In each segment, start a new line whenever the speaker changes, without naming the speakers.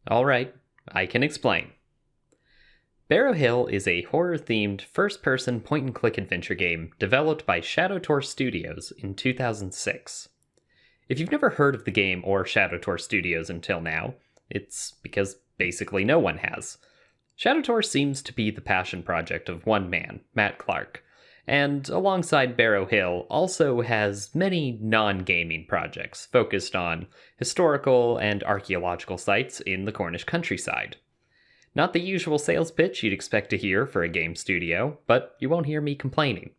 Alright, I can explain. Barrow Hill is a horror-themed, first-person point-and-click adventure game developed by Shadow Tor Studios in 2006. If you've never heard of the game or Shadow Tor Studios until now, it's because basically no one has. Shadow Tor seems to be the passion project of one man, Matt Clark, and alongside Barrow Hill also has many non-gaming projects focused on historical and archaeological sites in the Cornish countryside. Not the usual sales pitch you'd expect to hear for a game studio, but you won't hear me complaining.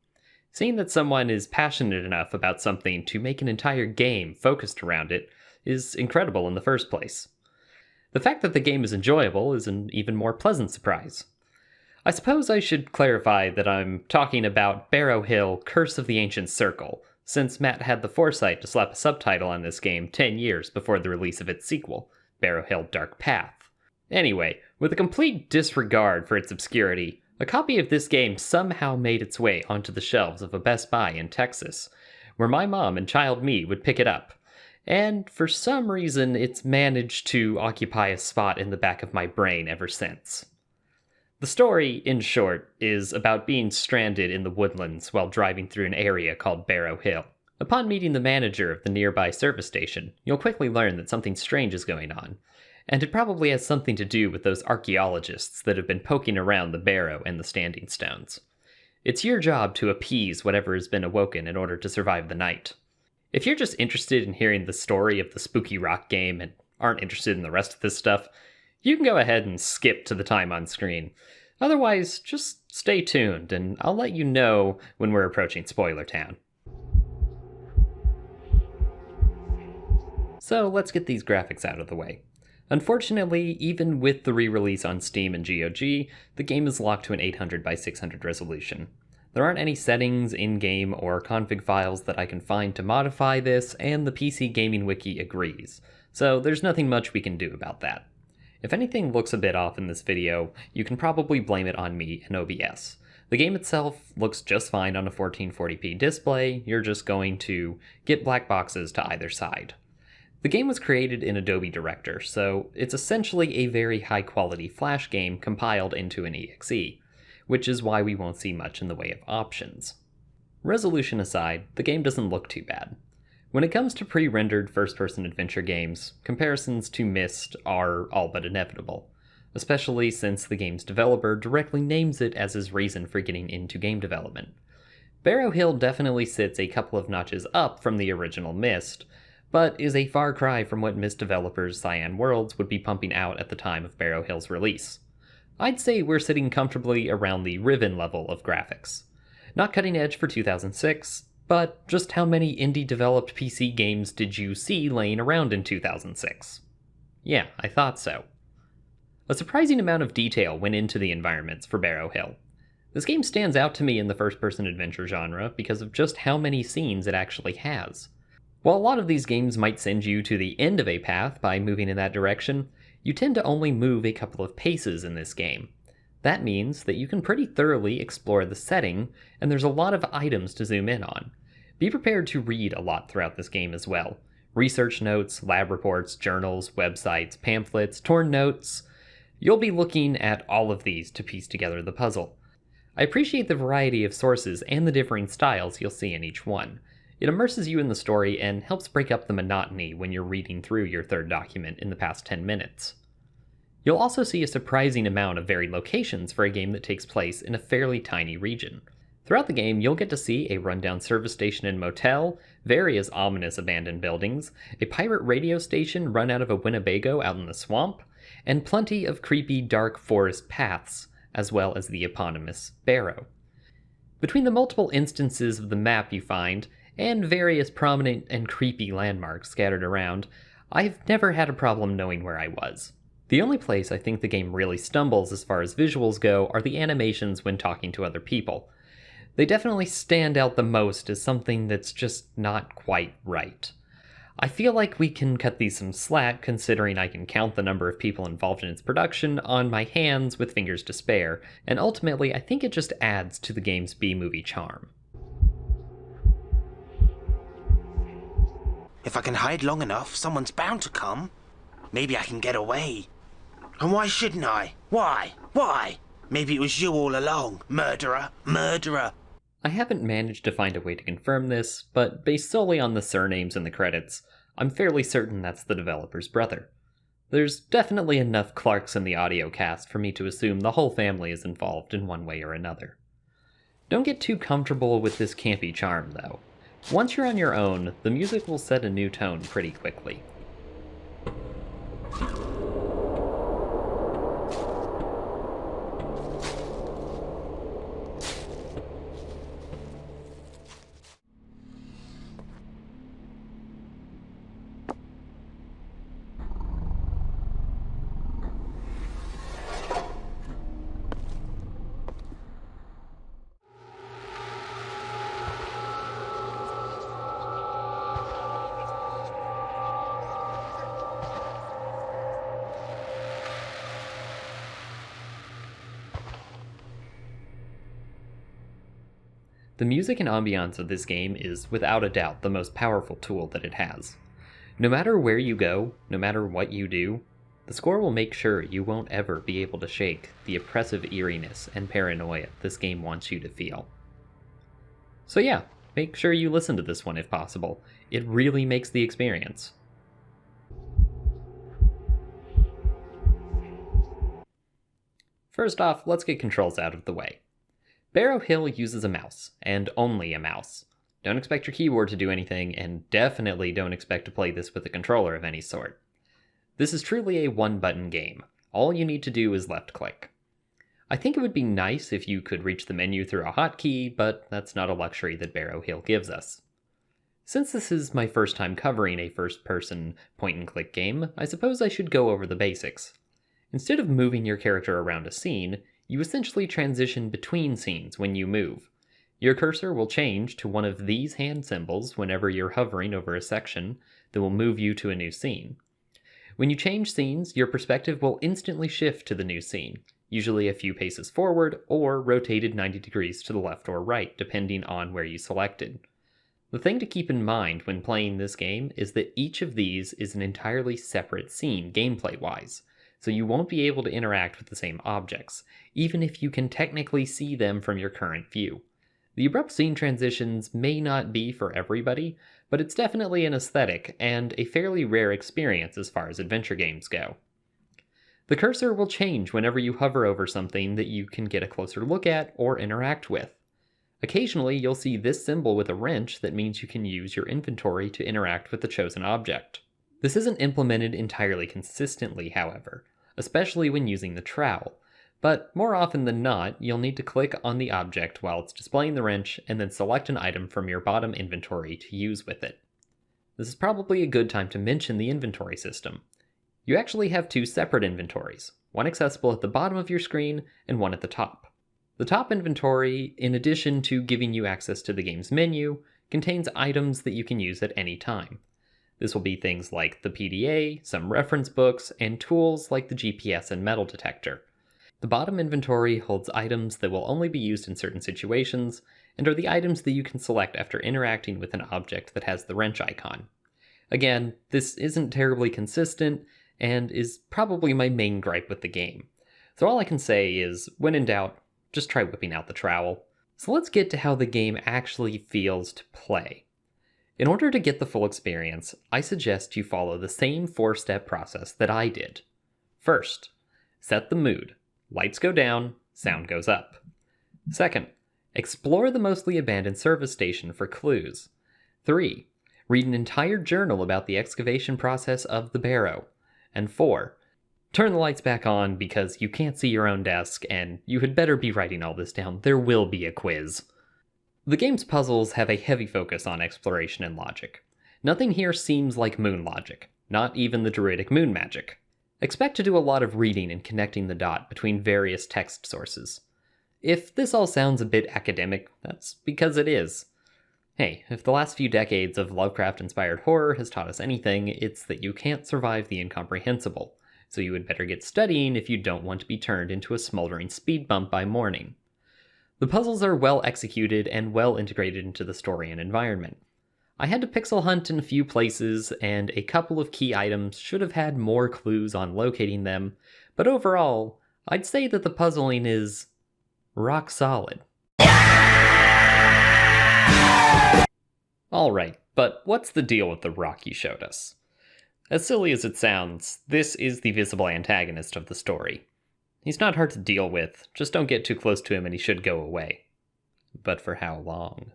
Seeing that someone is passionate enough about something to make an entire game focused around it is incredible in the first place. The fact that the game is enjoyable is an even more pleasant surprise. I suppose I should clarify that I'm talking about Barrow Hill Curse of the Ancient Circle, since Matt had the foresight to slap a subtitle on this game 10 years before the release of its sequel, Barrow Hill Dark Path. Anyway, with a complete disregard for its obscurity, a copy of this game somehow made its way onto the shelves of a Best Buy in Texas, where my mom and child me would pick it up. And for some reason, it's managed to occupy a spot in the back of my brain ever since. The story, in short, is about being stranded in the woodlands while driving through an area called Barrow Hill. Upon meeting the manager of the nearby service station, you'll quickly learn that something strange is going on, and it probably has something to do with those archaeologists that have been poking around the barrow and the standing stones. It's your job to appease whatever has been awoken in order to survive the night. If you're just interested in hearing the story of the spooky rock game and aren't interested in the rest of this stuff, you can go ahead and skip to the time on screen. Otherwise, just stay tuned, and I'll let you know when we're approaching Spoiler Town. So let's get these graphics out of the way. Unfortunately, even with the re-release on Steam and GOG, the game is locked to an 800 by 600 resolution. There aren't any settings, in-game, or config files that I can find to modify this, and the PC Gaming Wiki agrees, so there's nothing much we can do about that. If anything looks a bit off in this video, you can probably blame it on me and OBS. The game itself looks just fine on a 1440p display, you're just going to get black boxes to either side. The game was created in Adobe Director, so it's essentially a very high-quality Flash game compiled into an exe, which is why we won't see much in the way of options. Resolution aside, the game doesn't look too bad. When it comes to pre-rendered first-person adventure games, comparisons to Myth are all but inevitable, especially since the game's developer directly names it as his reason for getting into game development. Barrow Hill definitely sits a couple of notches up from the original Myth, but is a far cry from what Myth developers Cyan Worlds would be pumping out at the time of Barrow Hill's release. I'd say we're sitting comfortably around the Riven level of graphics. Not cutting edge for 2006, but just how many indie-developed PC games did you see laying around in 2006? Yeah, I thought so. A surprising amount of detail went into the environments for Barrow Hill. This game stands out to me in the first-person adventure genre because of just how many scenes it actually has. While a lot of these games might send you to the end of a path by moving in that direction, you tend to only move a couple of paces in this game. That means that you can pretty thoroughly explore the setting, and there's a lot of items to zoom in on. Be prepared to read a lot throughout this game as well. Research notes, lab reports, journals, websites, pamphlets, torn notes. You'll be looking at all of these to piece together the puzzle. I appreciate the variety of sources and the differing styles you'll see in each one. It immerses you in the story and helps break up the monotony when you're reading through your third document in the past 10 minutes. You'll also see a surprising amount of varied locations for a game that takes place in a fairly tiny region. Throughout the game, you'll get to see a rundown service station and motel, various ominous abandoned buildings, a pirate radio station run out of a Winnebago out in the swamp, and plenty of creepy dark forest paths, as well as the eponymous Barrow. Between the multiple instances of the map you find, and various prominent and creepy landmarks scattered around, I've never had a problem knowing where I was. The only place I think the game really stumbles as far as visuals go are the animations when talking to other people. They definitely stand out the most as something that's just not quite right. I feel like we can cut these some slack considering I can count the number of people involved in its production on my hands with fingers to spare, and ultimately I think it just adds to the game's B-movie charm.
If I can hide long enough, someone's bound to come. Maybe I can get away. And why shouldn't I? Why? Why? Maybe it was you all along, murderer, murderer.
I haven't managed to find a way to confirm this, but based solely on the surnames in the credits, I'm fairly certain that's the developer's brother. There's definitely enough Clarks in the audio cast for me to assume the whole family is involved in one way or another. Don't get too comfortable with this campy charm, though. Once you're on your own, the music will set a new tone pretty quickly. The music and ambiance of this game is without a doubt the most powerful tool that it has. No matter where you go, no matter what you do, the score will make sure you won't ever be able to shake the oppressive eeriness and paranoia this game wants you to feel. So yeah, make sure you listen to this one if possible. It really makes the experience. First off, let's get controls out of the way. Barrow Hill uses a mouse, and only a mouse. Don't expect your keyboard to do anything, and definitely don't expect to play this with a controller of any sort. This is truly a one-button game. All you need to do is left-click. I think it would be nice if you could reach the menu through a hotkey, but that's not a luxury that Barrow Hill gives us. Since this is my first time covering a first-person point-and-click game, I suppose I should go over the basics. Instead of moving your character around a scene, you essentially transition between scenes when you move. Your cursor will change to one of these hand symbols whenever you're hovering over a section that will move you to a new scene. When you change scenes, your perspective will instantly shift to the new scene, usually a few paces forward or rotated 90 degrees to the left or right, depending on where you selected. The thing to keep in mind when playing this game is that each of these is an entirely separate scene gameplay-wise, so you won't be able to interact with the same objects, even if you can technically see them from your current view. The abrupt scene transitions may not be for everybody, but it's definitely an aesthetic and a fairly rare experience as far as adventure games go. The cursor will change whenever you hover over something that you can get a closer look at or interact with. Occasionally, you'll see this symbol with a wrench that means you can use your inventory to interact with the chosen object. This isn't implemented entirely consistently, however, especially when using the trowel, but more often than not, you'll need to click on the object while it's displaying the wrench and then select an item from your bottom inventory to use with it. This is probably a good time to mention the inventory system. You actually have two separate inventories, one accessible at the bottom of your screen and one at the top. The top inventory, in addition to giving you access to the game's menu, contains items that you can use at any time. This will be things like the PDA, some reference books, and tools like the GPS and metal detector. The bottom inventory holds items that will only be used in certain situations, and are the items that you can select after interacting with an object that has the wrench icon. Again, this isn't terribly consistent, and is probably my main gripe with the game. So all I can say is, when in doubt, just try whipping out the trowel. So let's get to how the game actually feels to play. In order to get the full experience, I suggest you follow the same 4-step process that I did. First, set the mood. Lights go down, sound goes up. Second, explore the mostly abandoned service station for clues. 3, read an entire journal about the excavation process of the Barrow. And 4, turn the lights back on because you can't see your own desk and you had better be writing all this down. There will be a quiz. The game's puzzles have a heavy focus on exploration and logic. Nothing here seems like moon logic, not even the druidic moon magic. Expect to do a lot of reading and connecting the dot between various text sources. If this all sounds a bit academic, that's because it is. Hey, if the last few decades of Lovecraft-inspired horror has taught us anything, it's that you can't survive the incomprehensible, so you would better get studying if you don't want to be turned into a smoldering speed bump by morning. The puzzles are well executed and well integrated into the story and environment. I had to pixel hunt in a few places, and a couple of key items should have had more clues on locating them, But overall, I'd say that the puzzling is rock solid. Alright, but what's the deal with the rock you showed us? As silly as it sounds, this is the visible antagonist of the story. He's not hard to deal with, just don't get too close to him and he should go away. But for how long?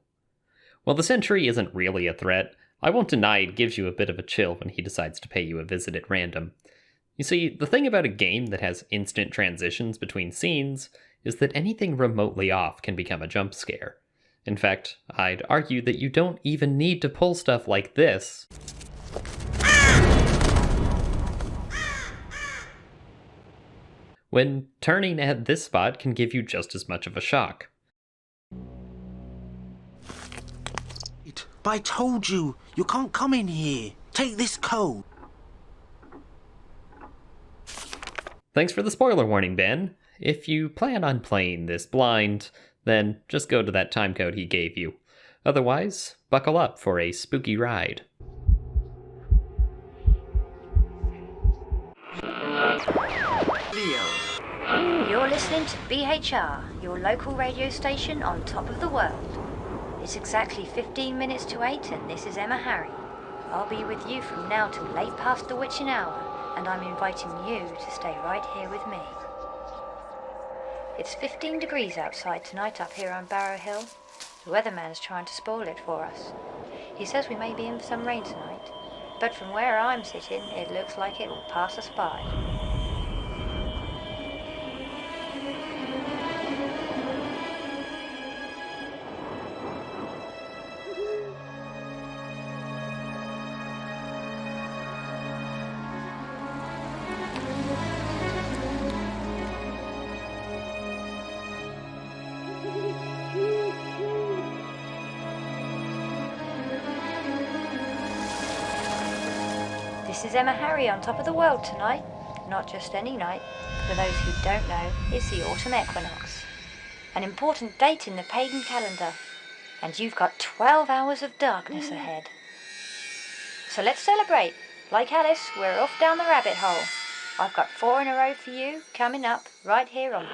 While the Sentry isn't really a threat, I won't deny it gives you a bit of a chill when he decides to pay you a visit at random. You see, the thing about a game that has instant transitions between scenes is that anything remotely off can become a jump scare. In fact, I'd argue that you don't even need to pull stuff like this when turning at this spot can give you just as much of a shock.
But I told you, you can't come in here. Take this code.
Thanks for the spoiler warning, Ben. If you plan on playing this blind, then just go to that time code he gave you. Otherwise, buckle up for a spooky ride.
You're listening to BHR, your local radio station on top of the world. It's exactly 15 minutes to 8 and this is Emma Harry. I'll be with you from now till late past the witching hour, and I'm inviting you to stay right here with me. It's 15 degrees outside tonight up here on Barrow Hill. The weatherman's trying to spoil it for us. He says we may be in for some rain tonight, but from where I'm sitting, it looks like it will pass us by. This is Emma Harry on top of the world tonight. Not just any night. For those who don't know, it's the autumn equinox. An important date in the pagan calendar. And you've got 12 hours of darkness ahead. So let's celebrate. Like Alice, we're off down the rabbit hole. I've got 4 in a row for you coming up right here on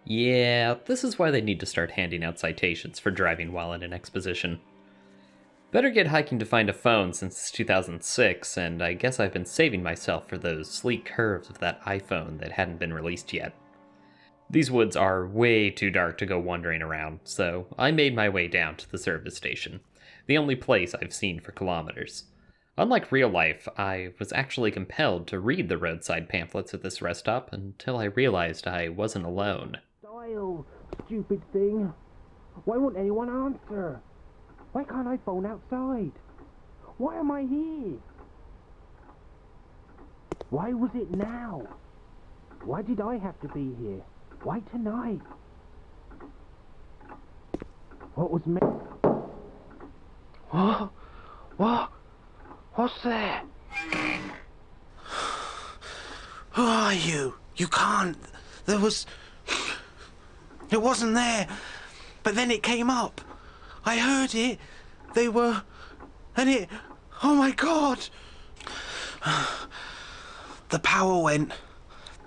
Yeah, this is why they need to start handing out citations for driving while in an exposition. Better get hiking to find a phone since it's 2006, and I guess I've been saving myself for those sleek curves of that iPhone that hadn't been released yet. These woods are way too dark to go wandering around, so I made my way down to the service station, the only place I've seen for kilometers. Unlike real life, I was actually compelled to read the roadside pamphlets at this rest stop until I realized I wasn't alone.
Dial, stupid thing. Why won't anyone answer? Why can't I phone outside? Why am I here? Why was it now? Why did I have to be here? Why tonight? What was me? What? What? What's there?
Who are you? You can't. There was... It wasn't there. But then it came up. I heard it. They were... And it... Oh my God! The power went.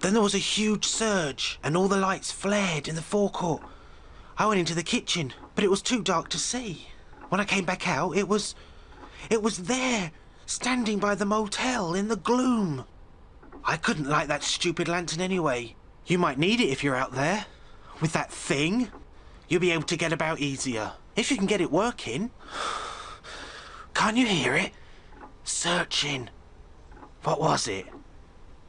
Then there was a huge surge, and all the lights flared in the forecourt. I went into the kitchen, but it was too dark to see. When I came back out, it was there, standing by the motel in the gloom. I couldn't light that stupid lantern anyway. You might need it if you're out there. With that thing, you'll be able to get about easier. If you can get it working. Can't you hear it? Searching. What was it?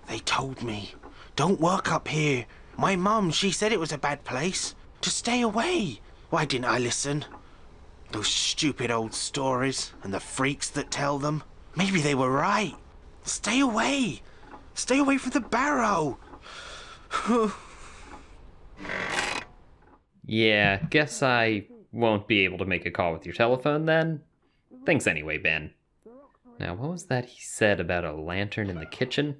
They told me. Don't work up here. My mum, she said it was a bad place. To stay away. Why didn't I listen? Those stupid old stories and the freaks that tell them. Maybe they were right. Stay away. Stay away from the Barrow.
Yeah, guess I won't be able to make a call with your telephone then. Thanks anyway, Ben. Now, what was that he said about a lantern in the kitchen?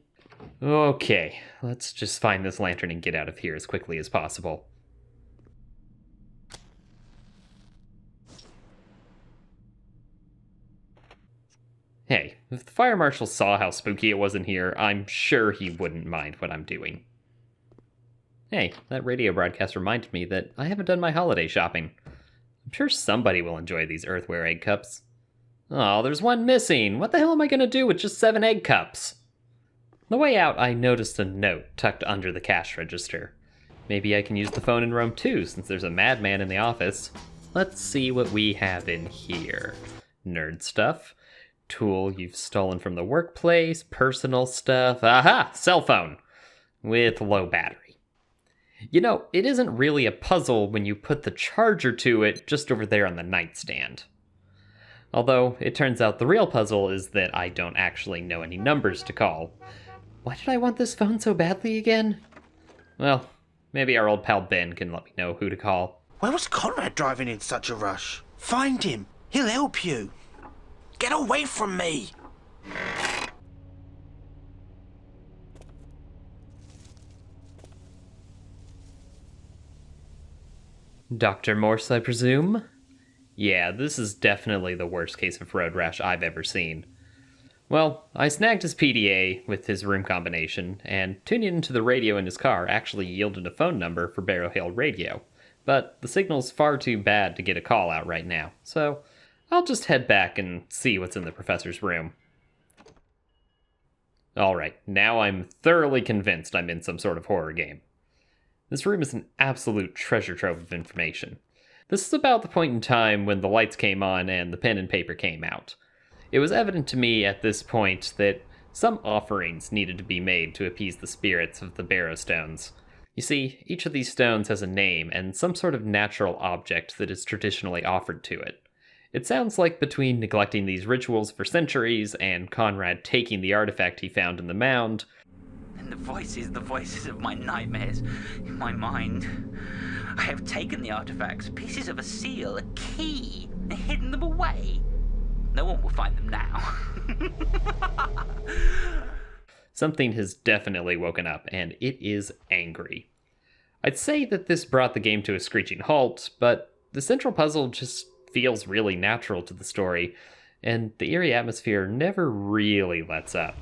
Okay, let's just find this lantern and get out of here as quickly as possible. Hey, if the fire marshal saw how spooky it was in here, I'm sure he wouldn't mind what I'm doing. Hey, that radio broadcast reminded me that I haven't done my holiday shopping. I'm sure somebody will enjoy these earthenware egg cups. Oh, there's one missing. What the hell am I going to do with just 7 egg cups? On the way out, I noticed a note tucked under the cash register. Maybe I can use the phone in Rome too, since there's a madman in the office. Let's see what we have in here. Nerd stuff. Tool you've stolen from the workplace. Personal stuff. Aha! Cell phone! With low battery. You know, it isn't really a puzzle when you put the charger to it just over there on the nightstand. Although, it turns out the real puzzle is that I don't actually know any numbers to call. Why did I want this phone so badly again? Well, maybe our old pal Ben can let me know who to call.
Why was Conrad driving in such a rush? Find him. He'll help you. Get away from me!
Dr. Morse, I presume? Yeah, this is definitely the worst case of road rash I've ever seen. Well, I snagged his PDA with his room combination, and tuning into the radio in his car actually yielded a phone number for Barrow Hill Radio. But the signal's far too bad to get a call out right now, so I'll just head back and see what's in the professor's room. Alright, now I'm thoroughly convinced I'm in some sort of horror game. This room is an absolute treasure trove of information. This is about the point in time when the lights came on and the pen and paper came out. It was evident to me at this point that some offerings needed to be made to appease the spirits of the Barrow stones. You see, each of these stones has a name and some sort of natural object that is traditionally offered to it. It sounds like between neglecting these rituals for centuries and Conrad taking the artifact he found in the mound,
and the voices of my nightmares in my mind. I have taken the artifacts, pieces of a seal, a key, and hidden them away. No one will find them now.
something has definitely woken up, and it is angry. I'd say that this brought the game to a screeching halt, but the central puzzle just feels really natural to the story, and the eerie atmosphere never really lets up.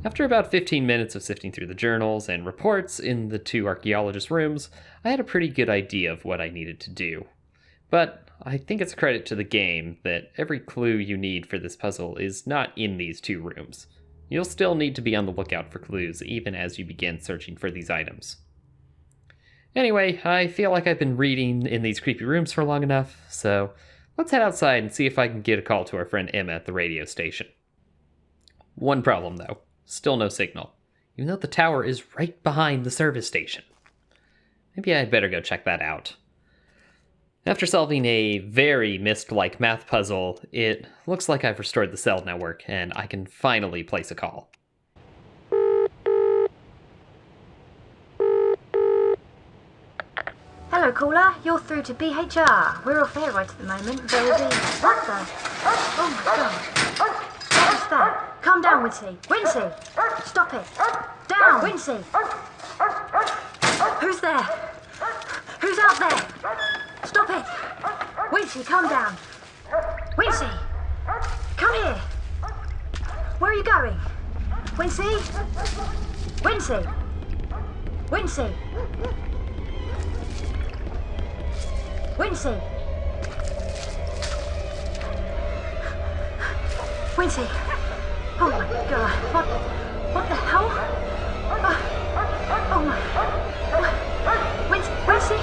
After about 15 minutes of sifting through the journals and reports in the 2 archaeologist rooms, I had a pretty good idea of what I needed to do. But I think it's a credit to the game that every clue you need for this puzzle is not in these 2 rooms. You'll still need to be on the lookout for clues even as you begin searching for these items. Anyway, I feel like I've been reading in these creepy rooms for long enough, so let's head outside and see if I can get a call to our friend Emma at the radio station. One problem though. Still no signal, even though the tower is right behind the service station. Maybe I'd better go check that out. After solving a very Myth-like math puzzle, it looks like I've restored the cell network, and I can finally place a call.
Hello, caller. You're through to BHR. We're off air right at the moment. There will be... What the? Oh my god. What is that? Calm down, Wincy. Wincy! Stop it! Down, Wincy! Who's there? Who's out there? Stop it! Wincy, calm down. Wincy! Come here! Where are you going? Wincy? Wincy! Wincy! Wincy! Wincy! Oh my god, what the hell? Oh my... Wincy?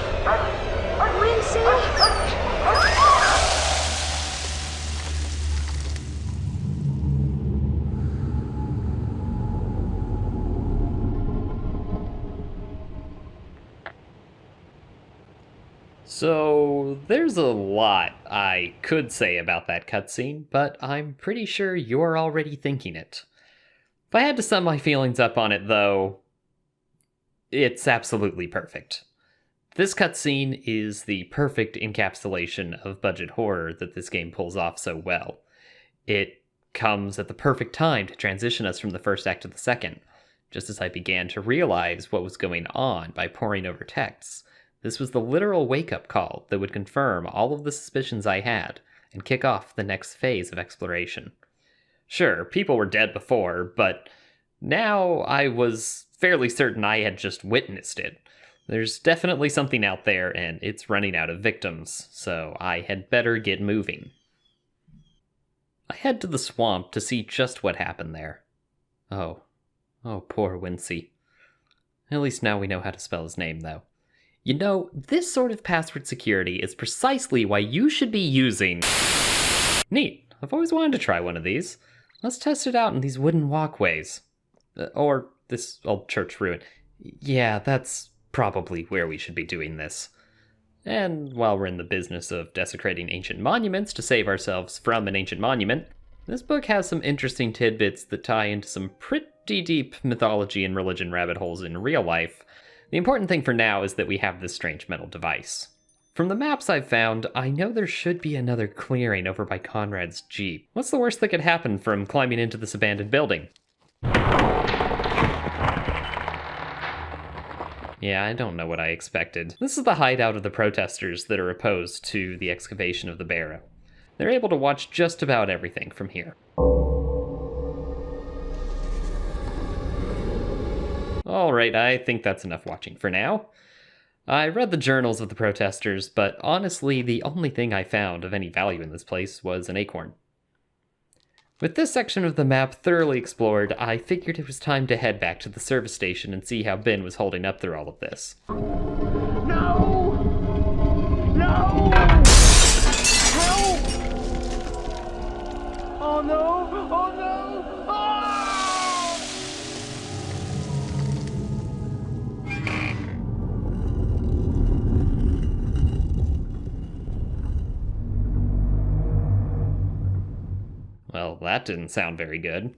So, there's a lot I could say about that cutscene, but I'm pretty sure you're already thinking it. If I had to sum my feelings up on it, though, it's absolutely perfect. This cutscene is the perfect encapsulation of budget horror that this game pulls off so well. It comes at the perfect time to transition us from the first act to the second, just as I began to realize what was going on by poring over texts. This was the literal wake-up call that would confirm all of the suspicions I had and kick off the next phase of exploration. Sure, people were dead before, but now I was fairly certain I had just witnessed it. There's definitely something out there, and it's running out of victims, so I had better get moving. I head to the swamp to see just what happened there. Oh, poor Wincy. At least now we know how to spell his name, though. You know, this sort of password security is precisely why you should be using... Neat. I've always wanted to try one of these. Let's test it out in these wooden walkways. Or this old church ruin. Yeah, that's probably where we should be doing this. And while we're in the business of desecrating ancient monuments to save ourselves from an ancient monument, this book has some interesting tidbits that tie into some pretty deep mythology and religion rabbit holes in real life. The important thing for now is that we have this strange metal device. From the maps I've found, I know there should be another clearing over by Conrad's Jeep. What's the worst that could happen from climbing into this abandoned building? Yeah, I don't know what I expected. This is the hideout of the protesters that are opposed to the excavation of the Barrow. They're able to watch just about everything from here. Alright, I think that's enough watching for now. I read the journals of the protesters, but honestly, the only thing I found of any value in this place was an acorn. With this section of the map thoroughly explored, I figured it was time to head back to the service station and see how Ben was holding up through all of this.
No! No! Help! Oh no! Oh no! Ah!
Well, that didn't sound very good.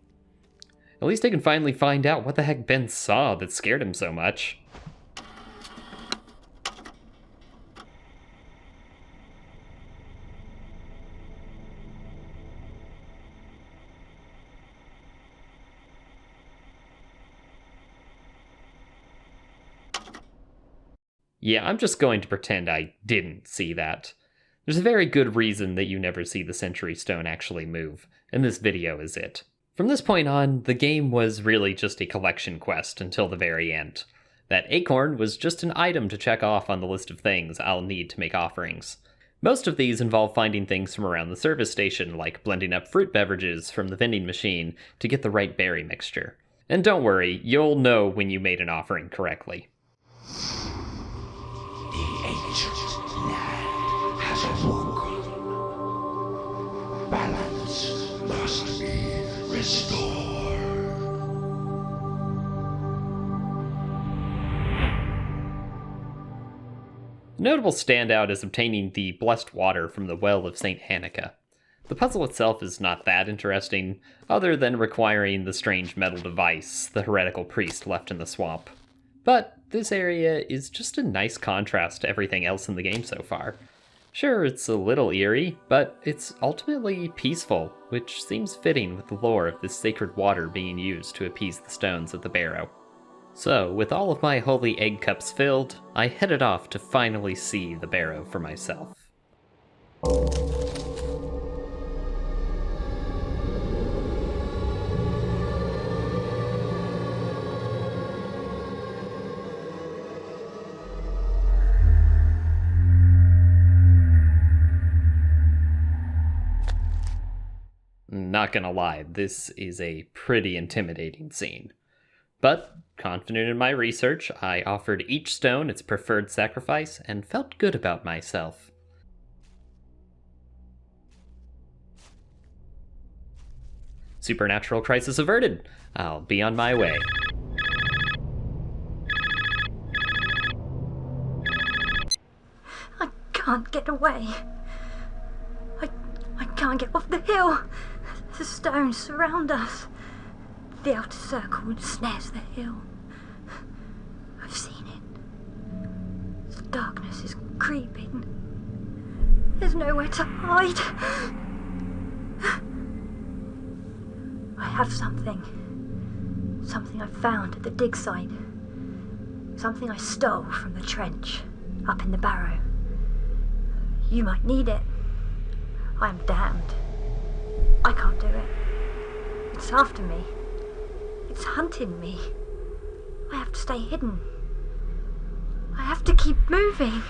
At least I can finally find out what the heck Ben saw that scared him so much. Yeah, I'm just going to pretend I didn't see that. There's a very good reason that you never see the Century Stone actually move, and this video is it. From this point on, the game was really just a collection quest until the very end. That acorn was just an item to check off on the list of things I'll need to make offerings. Most of these involve finding things from around the service station, like blending up fruit beverages from the vending machine to get the right berry mixture. And don't worry, you'll know when you made an offering correctly.
The ancient land has awoken. Balance must be restored.
A notable standout is obtaining the blessed water from the well of St. Hanukkah. The puzzle itself is not that interesting, other than requiring the strange metal device the heretical priest left in the swamp. But this area is just a nice contrast to everything else in the game so far. Sure, it's a little eerie, but it's ultimately peaceful, which seems fitting with the lore of this sacred water being used to appease the stones at the Barrow. So, with all of my holy egg cups filled, I headed off to finally see the Barrow for myself. Not gonna lie, this is a pretty intimidating scene. But, confident in my research, I offered each stone its preferred sacrifice and felt good about myself. Supernatural crisis averted. I'll be on my way.
I can't get away. I can't get off the hill. The stones surround us. The outer circle snares the hill. I've seen it. The darkness is creeping. There's nowhere to hide. I have something. Something I found at the dig site. Something I stole from the trench. up in the Barrow. You might need it. I am damned. I can't do it. It's after me. It's hunting me. I have to stay hidden. I have to keep moving.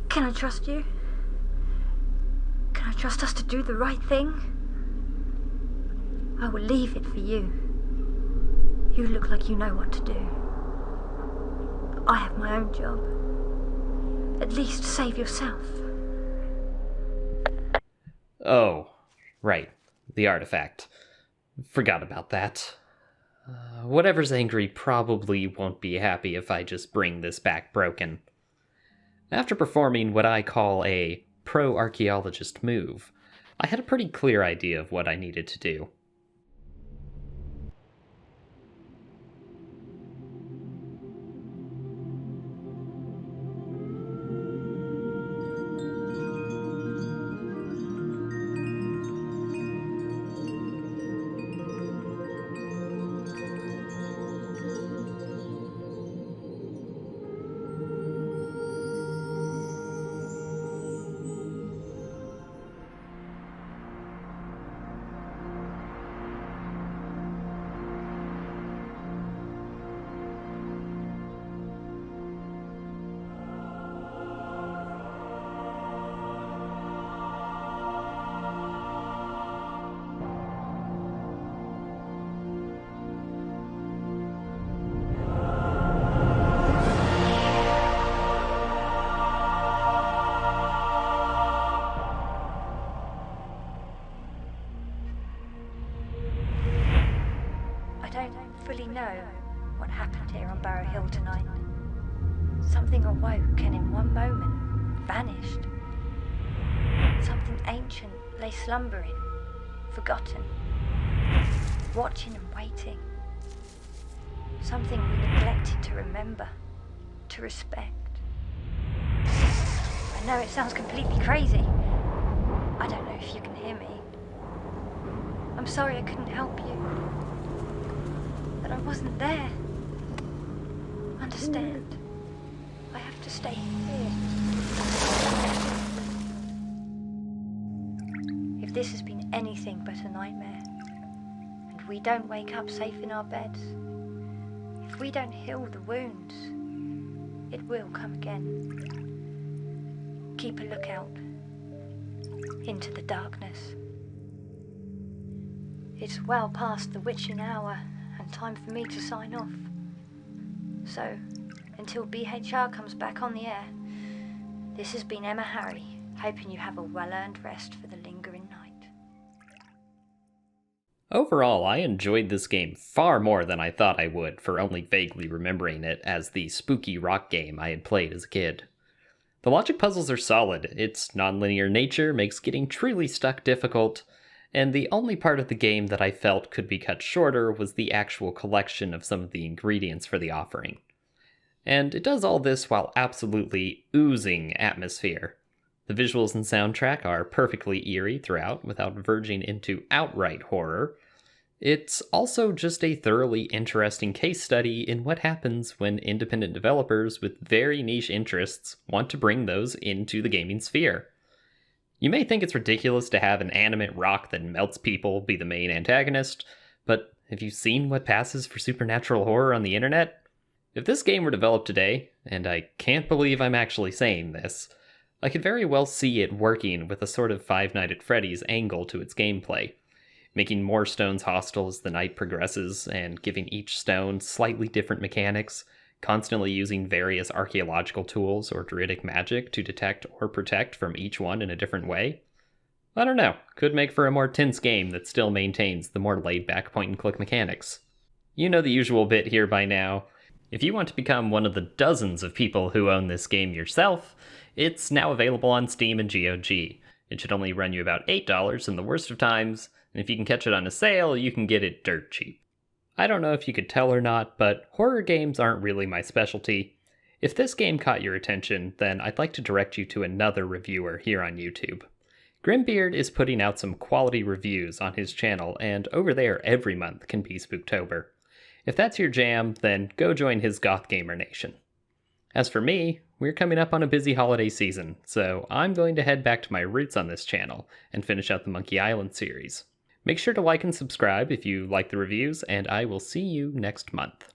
Can I trust you? Can I trust us to do the right thing? I will leave it for you. You look like you know what to do. I have my own job. At least save yourself.
Oh, right. The artifact. Forgot about that. Whatever's angry probably won't be happy if I just bring this back broken. After performing what I call a pro-archeologist move, I had a pretty clear idea of what I needed to do.
Fully know what happened here on Barrow Hill tonight. Something awoke and in one moment vanished. Something ancient lay slumbering, forgotten, watching and waiting. Something we neglected to remember, to respect. I know it sounds completely crazy. I don't know if you can hear me. I'm sorry I couldn't help you. But I wasn't there. Understand? I have to stay here. If this has been anything but a nightmare, and we don't wake up safe in our beds, if we don't heal the wounds, it will come again. Keep a lookout into the darkness. It's well past the witching hour, and time for me to sign off. So, until BHR comes back on the air, this has been Emma Harry, hoping you have a well-earned rest for the lingering night.
Overall, I enjoyed this game far more than I thought I would for only vaguely remembering it as the spooky rock game I had played as a kid. The logic puzzles are solid, its non-linear nature makes getting truly stuck difficult, and the only part of the game that I felt could be cut shorter was the actual collection of some of the ingredients for the offering. And it does all this while absolutely oozing atmosphere. The visuals and soundtrack are perfectly eerie throughout without verging into outright horror. It's also just a thoroughly interesting case study in what happens when independent developers with very niche interests want to bring those into the gaming sphere. You may think it's ridiculous to have an animate rock that melts people be the main antagonist, but have you seen what passes for supernatural horror on the internet? If this game were developed today, and I can't believe I'm actually saying this, I could very well see it working with a sort of Five Nights at Freddy's angle to its gameplay, making more stones hostile as the night progresses and giving each stone slightly different mechanics, constantly using various archaeological tools or druidic magic to detect or protect from each one in a different way. I don't know, could make for a more tense game that still maintains the more laid-back point-and-click mechanics. You know the usual bit here by now. If you want to become one of the dozens of people who own this game yourself, it's now available on Steam and GOG. It should only run you about $8 in the worst of times, and if you can catch it on a sale, you can get it dirt cheap. I don't know if you could tell or not, but horror games aren't really my specialty. If this game caught your attention, then I'd like to direct you to another reviewer here on YouTube. Grimbeard is putting out some quality reviews on his channel, and over there every month can be Spooktober. If that's your jam, then go join his Goth Gamer Nation. As for me, we're coming up on a busy holiday season, so I'm going to head back to my roots on this channel and finish out the Monkey Island series. Make sure to like and subscribe if you like the reviews, and I will see you next month.